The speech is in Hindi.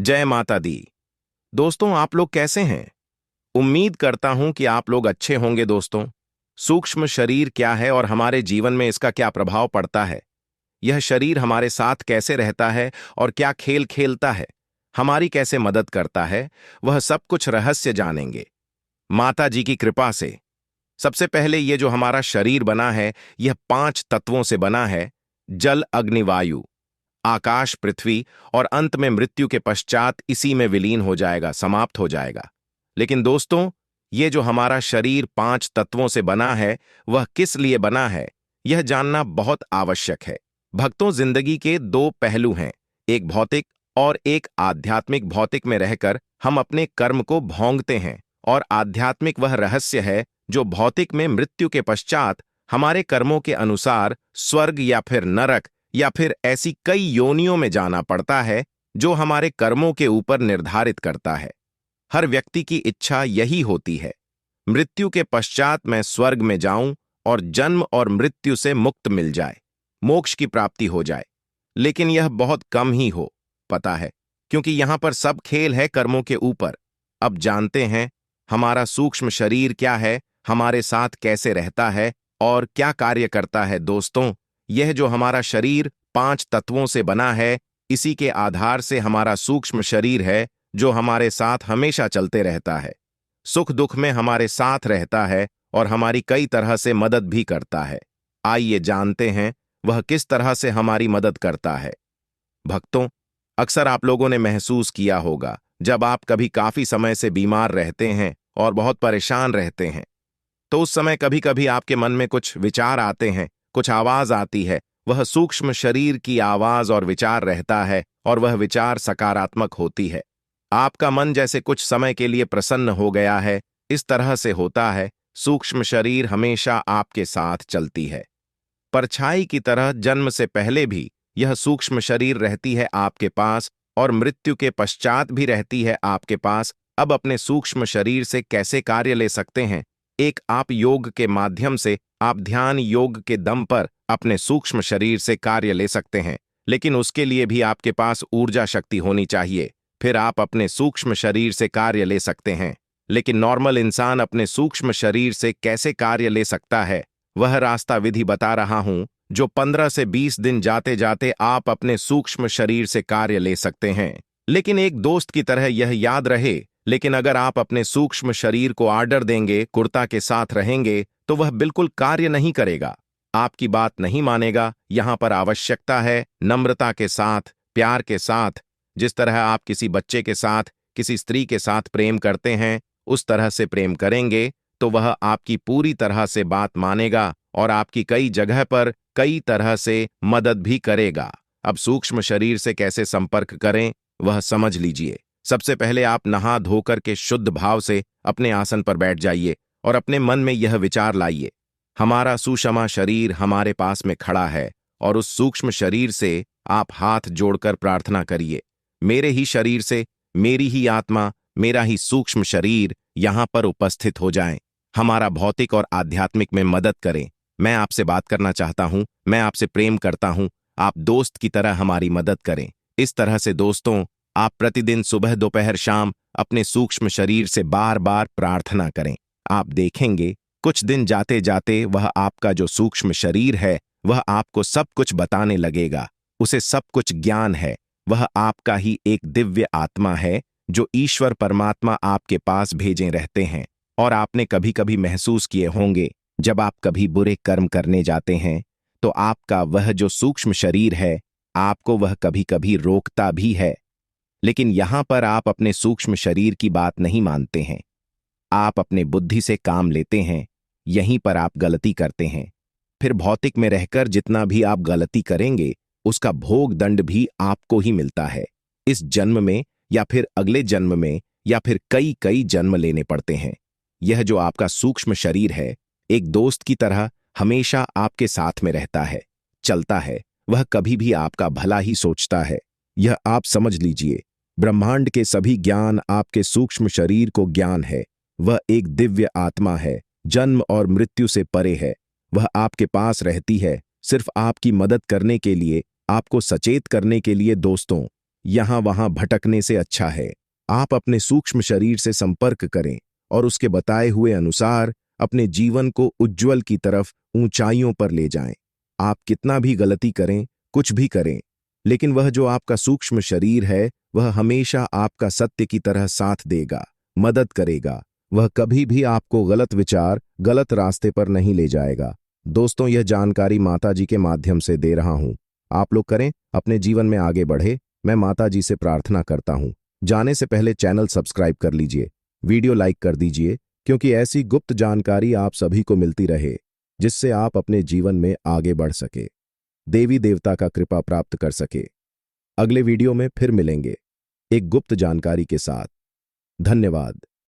जय माता दी। दोस्तों, आप लोग कैसे हैं? उम्मीद करता हूं कि आप लोग अच्छे होंगे। दोस्तों, सूक्ष्म शरीर क्या है और हमारे जीवन में इसका क्या प्रभाव पड़ता है? यह शरीर हमारे साथ कैसे रहता है और क्या खेल खेलता है, हमारी कैसे मदद करता है, वह सब कुछ रहस्य जानेंगे माता जी की कृपा से। सबसे पहले ये जो हमारा शरीर बना है, यह 5 तत्वों से बना है। जल, अग्नि, वायु, आकाश, पृथ्वी, और अंत में मृत्यु के पश्चात इसी में विलीन हो जाएगा, समाप्त हो जाएगा। लेकिन दोस्तों, ये जो हमारा शरीर 5 तत्वों से बना है, वह किस लिए बना है, यह जानना बहुत आवश्यक है। भक्तों, जिंदगी के 2 पहलू हैं, एक भौतिक और एक आध्यात्मिक। भौतिक में रहकर हम अपने कर्म को भोंगते हैं, और आध्यात्मिक वह रहस्य है जो भौतिक में मृत्यु के पश्चात हमारे कर्मों के अनुसार स्वर्ग या फिर नरक या फिर ऐसी कई योनियों में जाना पड़ता है जो हमारे कर्मों के ऊपर निर्धारित करता है। हर व्यक्ति की इच्छा यही होती है, मृत्यु के पश्चात मैं स्वर्ग में जाऊं और जन्म और मृत्यु से मुक्त मिल जाए, मोक्ष की प्राप्ति हो जाए। लेकिन यह बहुत कम ही हो पता है, क्योंकि यहां पर सब खेल है कर्मों के ऊपर। अब जानते हैं हमारा सूक्ष्म शरीर क्या है, हमारे साथ कैसे रहता है और क्या कार्य करता है। दोस्तों, यह जो हमारा शरीर 5 तत्वों से बना है, इसी के आधार से हमारा सूक्ष्म शरीर है जो हमारे साथ हमेशा चलते रहता है, सुख दुख में हमारे साथ रहता है और हमारी कई तरह से मदद भी करता है। आइए जानते हैं वह किस तरह से हमारी मदद करता है। भक्तों, अक्सर आप लोगों ने महसूस किया होगा, जब आप कभी काफी समय से बीमार रहते हैं और बहुत परेशान रहते हैं, तो उस समय कभी कभी आपके मन में कुछ विचार आते हैं, कुछ आवाज आती है। वह सूक्ष्म शरीर की आवाज और विचार रहता है, और वह विचार सकारात्मक होती है। आपका मन जैसे कुछ समय के लिए प्रसन्न हो गया है, इस तरह से होता है। सूक्ष्म शरीर हमेशा आपके साथ चलती है, परछाई की तरह। जन्म से पहले भी यह सूक्ष्म शरीर रहती है आपके पास, और मृत्यु के पश्चात भी रहती है आपके पास। अब अपने सूक्ष्म शरीर से कैसे कार्य ले सकते हैं? एक, आप योग के माध्यम से, आप ध्यान योग के दम पर अपने सूक्ष्म शरीर से कार्य ले सकते हैं, लेकिन उसके लिए भी आपके पास ऊर्जा शक्ति होनी चाहिए। फिर आप अपने सूक्ष्म शरीर से कार्य ले सकते हैं। लेकिन नॉर्मल इंसान अपने सूक्ष्म शरीर से कैसे कार्य ले सकता है, वह रास्ता विधि बता रहा हूं, जो 15 से 20 दिन जाते जाते आप अपने सूक्ष्म शरीर से कार्य ले सकते हैं। लेकिन एक दोस्त की तरह यह याद रहे, लेकिन अगर आप अपने सूक्ष्म शरीर को आर्डर देंगे, कुर्ता के साथ रहेंगे, तो वह बिल्कुल कार्य नहीं करेगा, आपकी बात नहीं मानेगा। यहां पर आवश्यकता है नम्रता के साथ, प्यार के साथ। जिस तरह आप किसी बच्चे के साथ, किसी स्त्री के साथ प्रेम करते हैं, उस तरह से प्रेम करेंगे, तो वह आपकी पूरी तरह से बात मानेगा और आपकी कई जगह पर कई तरह से मदद भी करेगा। अब सूक्ष्म शरीर से कैसे संपर्क करें, वह समझ लीजिए। सबसे पहले आप नहा धोकर के शुद्ध भाव से अपने आसन पर बैठ जाइए और अपने मन में यह विचार लाइए, हमारा सुषमा शरीर हमारे पास में खड़ा है, और उस सूक्ष्म शरीर से आप हाथ जोड़कर प्रार्थना करिए, मेरे ही शरीर से, मेरी ही आत्मा, मेरा ही सूक्ष्म शरीर यहां पर उपस्थित हो जाएं, हमारा भौतिक और आध्यात्मिक में मदद करें। मैं आपसे बात करना चाहता हूं, मैं आपसे प्रेम करता हूं, आप दोस्त की तरह हमारी मदद करें। इस तरह से दोस्तों, आप प्रतिदिन सुबह दोपहर शाम अपने सूक्ष्म शरीर से बार बार प्रार्थना करें। आप देखेंगे कुछ दिन जाते जाते वह आपका जो सूक्ष्म शरीर है, वह आपको सब कुछ बताने लगेगा। उसे सब कुछ ज्ञान है। वह आपका ही एक दिव्य आत्मा है जो ईश्वर परमात्मा आपके पास भेजे रहते हैं। और आपने कभी कभी महसूस किए होंगे, जब आप कभी बुरे कर्म करने जाते हैं, तो आपका वह जो सूक्ष्म शरीर है, आपको वह कभी कभी रोकता भी है। लेकिन यहां पर आप अपने सूक्ष्म शरीर की बात नहीं मानते हैं, आप अपने बुद्धि से काम लेते हैं। यहीं पर आप गलती करते हैं। फिर भौतिक में रहकर जितना भी आप गलती करेंगे, उसका भोग दंड भी आपको ही मिलता है। इस जन्म में या फिर अगले जन्म में या फिर कई कई जन्म लेने पड़ते हैं। यह जो आपका सूक्ष्म शरीर है, एक दोस्त की तरह हमेशा आपके साथ में रहता है, चलता है। वह कभी भी आपका भला ही सोचता है। यह आप समझ लीजिए। ब्रह्मांड के सभी ज्ञान आपके सूक्ष्म शरीर को ज्ञान है। वह एक दिव्य आत्मा है, जन्म और मृत्यु से परे है। वह आपके पास रहती है, सिर्फ आपकी मदद करने के लिए, आपको सचेत करने के लिए। दोस्तों, यहां वहां भटकने से अच्छा है आप अपने सूक्ष्म शरीर से संपर्क करें और उसके बताए हुए अनुसार अपने जीवन को उज्ज्वल की तरफ ऊंचाइयों पर ले जाएं। आप कितना भी गलती करें, कुछ भी करें, लेकिन वह जो आपका सूक्ष्म शरीर है वह हमेशा आपका सत्य की तरह साथ देगा, मदद करेगा। वह कभी भी आपको गलत विचार, गलत रास्ते पर नहीं ले जाएगा। दोस्तों, यह जानकारी माताजी के माध्यम से दे रहा हूं। आप लोग करें, अपने जीवन में आगे बढ़े। मैं माताजी से प्रार्थना करता हूं। जाने से पहले चैनल सब्सक्राइब कर लीजिए, वीडियो लाइक कर दीजिए, क्योंकि ऐसी गुप्त जानकारी आप सभी को मिलती रहे जिससे आप अपने जीवन में आगे बढ़ सके, देवी देवता का कृपा प्राप्त कर सके। अगले वीडियो में फिर मिलेंगे एक गुप्त जानकारी के साथ। धन्यवाद।